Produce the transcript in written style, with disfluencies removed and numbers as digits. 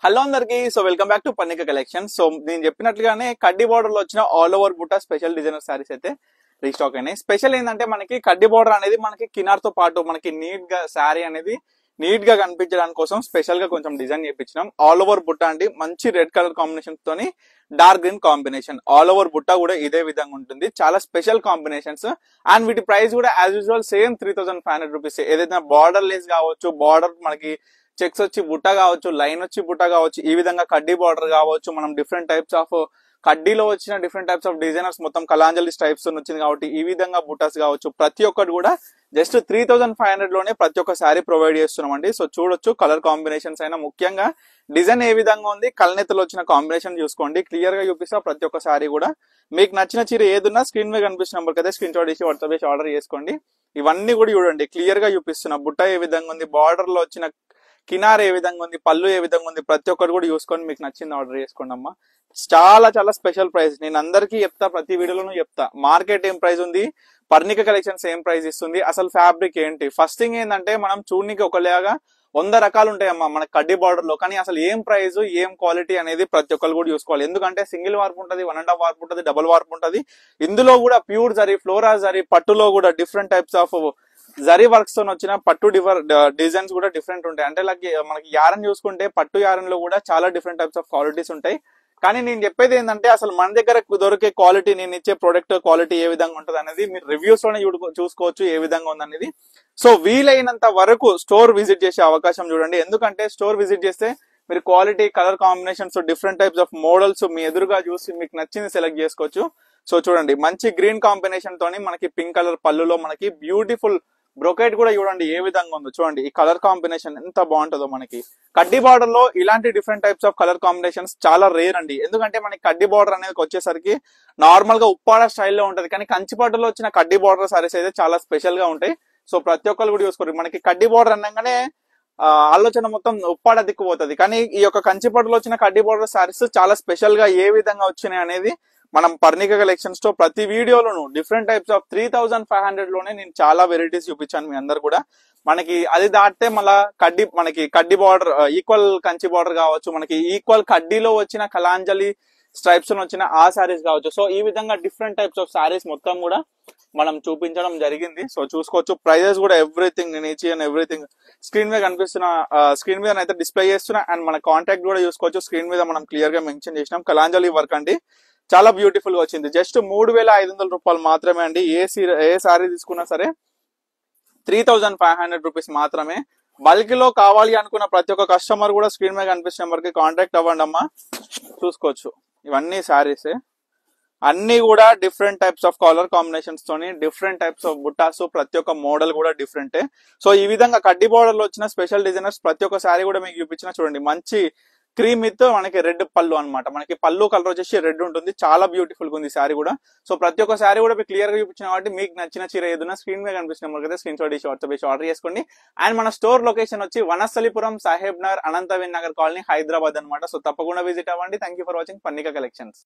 Hello అందరికి. So welcome back to Pannika collection. So నేను చెప్పినట్లుగానే కడ్డీ బార్డర్ లో వచ్చిన ఆల్ ఓవర్ బుట్ట స్పెషల్ డిజైనర్ సారీస్ అయితే రీస్టాక్ అయినాయి. స్పెషల్ ఏంటంటే మనకి కడ్డీ బార్డర్ అనేది మనకి కినార్ తో పాటు మనకి నీట్ గా శారీ అనేది నీట్ గా కనిపించడానికి కోసం స్పెషల్ గా కొంచెం డిజైన్ చేయించినాం. ఆల్ ఓవర్ బుట్ట అండి, మంచి రెడ్ కలర్ కాంబినేషన్ తోని dark green combination. All over బుట్ట కూడా ఇదే విధంగా ఉంటుంది. చాలా స్పెషల్ కాంబినేషన్స్ అండ్ వీటి ప్రైస్ కూడా యాజ్ యూజువల్ సేమ్ 3500 రూపీస్. ఏదైతే బార్డర్ లెస్ కావచ్చు, బార్డర్ మనకి చెక్స్ వచ్చి బుట్ట కావచ్చు, లైన్ వచ్చి బుట్ట కావచ్చు, ఈ విధంగా కడ్డీ బార్డర్ కావచ్చు, మనం డిఫరెంట్ టైప్స్ ఆఫ్ కడ్డీలో వచ్చిన డిఫరెంట్ టైప్స్ ఆఫ్ డిజైనర్స్ మొత్తం కలాంజలి టైప్స్ వచ్చింది కాబట్టి ఈ విధంగా బుట్టాస్ కావచ్చు, ప్రతి ఒక్కటి కూడా జస్ట్ 3500 లోనే ప్రతి ఒక్క శారీ ప్రొవైడ్ చేస్తున్నామండి. సో చూడొచ్చు కలర్ కాంబినేషన్స్ అయినా ముఖ్యంగా డిజైన్ ఏ విధంగా ఉంది, కల్నెతలో వచ్చిన కాంబినేషన్ చూసుకోండి. క్లియర్ గా చూపిస్తా ప్రతి ఒక్క శారీ కూడా. మీకు నచ్చిన చీర ఏదున్నా స్క్రీన్ మీద కనిపిస్తున్న నెంబర్ కదా స్క్రీన్ షాట్ చేసి వాట్సాప్ చేసి ఆర్డర్ చేసుకోండి. ఇవన్నీ కూడా చూడండి, క్లియర్ గా చూపిస్తున్నా. బుట్ట ఏ విధంగా ఉంది, బార్డర్ లో వచ్చిన కినార్ ఏ విధంగా ఉంది, పళ్ళు ఏ విధంగా ఉంది, ప్రతి ఒక్కరు కూడా చూసుకొని మీకు నచ్చింది ఆర్డర్ చేసుకోండి అమ్మా. చాలా చాలా స్పెషల్ ప్రైస్ నేను అందరికీ చెప్తా, ప్రతి వీడియోలోనూ చెప్తా. మార్కెట్ ఏం ప్రైస్ ఉంది, పర్ణిక కలెక్షన్స్ ఏం ప్రైస్ ఇస్తుంది, అసలు ఫ్యాబ్రిక్ ఏంటి. ఫస్ట్ థింగ్ ఏంటంటే మనం చూడనికి ఒకలాగా 100 రకాలు ఉంటాయమ్మా మన కడ్డీ బార్డర్ లో, కానీ అసలు ఏం ప్రైస్ ఏం క్వాలిటీ అనేది ప్రతి ఒక్కరు కూడా చూసుకోవాలి. ఎందుకంటే సింగిల్ వార్ప్ ఉంటుంది, 1.5 వార్ప్ ఉంటుంది, డబుల్ వార్ప్ ఉంటుంది. ఇందులో కూడా ప్యూర్ జరీ, ఫ్లోరా జరీ, పట్టులో కూడా different types of zari works తో వచ్చిన పట్టు డిజైన్స్ కూడా డిఫరెంట్ ఉంటాయి. అంటే మనకి యారన్ చూసుకుంటే పట్టు యారన్ లో కూడా చాలా డిఫరెంట్ టైప్స్ ఆఫ్ క్వాలిటీస్ ఉంటాయి. కానీ నేను చెప్పేది ఏంటంటే అసలు మన దగ్గర దొరికే క్వాలిటీ, నేను ఇచ్చే ప్రొడక్ట్ క్వాలిటీ ఏ విధంగా ఉంటుంది అనేది మీరు రివ్యూస్ లోనే చూసుకోవచ్చు ఏ విధంగా ఉందనేది. సో వీలైనంత వరకు స్టోర్ విజిట్ చేసే అవకాశం చూడండి. ఎందుకంటే స్టోర్ విజిట్ చేస్తే మీరు quality, colour combinations, different types of models మీ ఎదురుగా చూసి మీకు నచ్చింది సెలెక్ట్ చేసుకోవచ్చు. సో చూడండి మంచి గ్రీన్ కాంబినేషన్ తోని మనకి పింక్ కలర్ పళ్ళులో మనకి బ్యూటిఫుల్ బ్రొకెట్ కూడా చూడండి ఏ విధంగా ఉందో. చూడండి ఈ కలర్ కాంబినేషన్ ఎంత బాగుంటుందో. మనకి కడ్డీ బార్డర్ లో ఇలాంటి different types of colour combinations చాలా రేర్ అండి. ఎందుకంటే మనకి కడ్డీ బార్డర్ అనేది వచ్చేసరికి నార్మల్ గా ఉప్పాడ స్టైల్లో ఉంటది, కానీ కంచిపట్టులో వచ్చిన కడ్డీ బార్డర్ సారీస్ అయితే చాలా స్పెషల్ గా ఉంటాయి. సో ప్రతి ఒక్కరు కూడా చూసుకోరు. మనకి కడ్డీ బార్డర్ అనగానే ఆలోచన మొత్తం ఉప్పాడ దిక్కుపోతుంది, కానీ ఈ యొక్క కంచిపట్టులో వచ్చిన కడ్డీ బార్డర్ సారీస్ చాలా స్పెషల్ గా ఏ విధంగా వచ్చినాయి అనేది మనం పర్ణిక కలెక్షన్స్ తో ప్రతి వీడియోలోను డిఫరెంట్ టైప్స్ ఆఫ్ 3500 లోనే నేను చాలా వెరైటీస్ చూపించాను మీ అందరు కూడా. మనకి అది దాటితే మళ్ళా మనకి కడ్డీ బార్డర్, ఈక్వల్ కంచి బార్డర్ కావచ్చు, మనకి ఈక్వల్ కడ్డీలో వచ్చిన కలాంజలి స్ట్రైప్స్ వచ్చిన ఆ సారీస్ కావచ్చు. సో ఈ విధంగా డిఫరెంట్ టైప్స్ ఆఫ్ సారీస్ మొత్తం కూడా మనం చూపించడం జరిగింది. సో చూసుకోవచ్చు ప్రైజెస్ కూడా ఎవ్రీథింగ్, నేను ఈచ్ అండ్ ఎవ్రీథింగ్ స్క్రీన్ మీద కనిపిస్తున్న స్క్రీన్ మీద అయితే డిస్ప్లే చేస్తున్నా. అండ్ మన కాంటాక్ట్ కూడా చూసుకోవచ్చు, స్క్రీన్ మీద మనం క్లియర్ గా మెన్షన్ చేసినాం. కలాంజలి వర్క్ అండి, చాలా బ్యూటిఫుల్ గా వచ్చింది. జస్ట్ 3500 రూపాయలు మాత్రమే అండి. ఏ సారీ తీసుకున్నా సరే 3500 రూపీస్ మాత్రమే. బల్క్ లో కావాలి అనుకున్న ప్రతి ఒక్క కస్టమర్ కూడా స్క్రీన్ మీద కనిపిస్తున్న నెంబర్ కి కాంటాక్ట్ అవ్వండి అమ్మా. చూసుకోవచ్చు ఇవన్నీ సారీస్ అన్ని కూడా different types of colour combinations తోని డిఫరెంట్ టైప్స్ ఆఫ్ బుట్టాస్, ప్రతి ఒక్క మోడల్ కూడా డిఫరెంటే. సో ఈ విధంగా కడ్డీ బార్డర్ లో వచ్చిన స్పెషల్ డిజైనర్స్ ప్రతి ఒక్క సారీ కూడా మీకు చూపించిన. చూడండి మంచి క్రీమ్ విత్ మనకి రెడ్ పళ్ళు అనమాట. మనకి పళ్ళు కలర్ వచ్చేసి రెడ్ ఉంటుంది, చాలా బ్యూటిఫుల్ గా ఉంది శారీ కూడా. సో ప్రతి ఒక్క శారీ కూడా మీకు క్లియర్ గా చూపించిన కాబట్టి మీకు నచ్చిన చీర ఏదైనా స్క్రీన్ మీద కనిపిస్తున్న కదా స్క్రీన్ షాట్ చేసి వాట్సాప్ చేసి ఆర్డర్ చేసుకోండి. అండ్ మన స్టోర్ లొకేషన్ వచ్చి వనస్థలిపురం, సాహెబ్ నగర్, అనంతవిన్ నగర్ కాలనీ, హైదరాబాద్ అనమాట. సో తప్పకుండా విజిట్ అవ్వండి. Thank you for watching Pannika collections.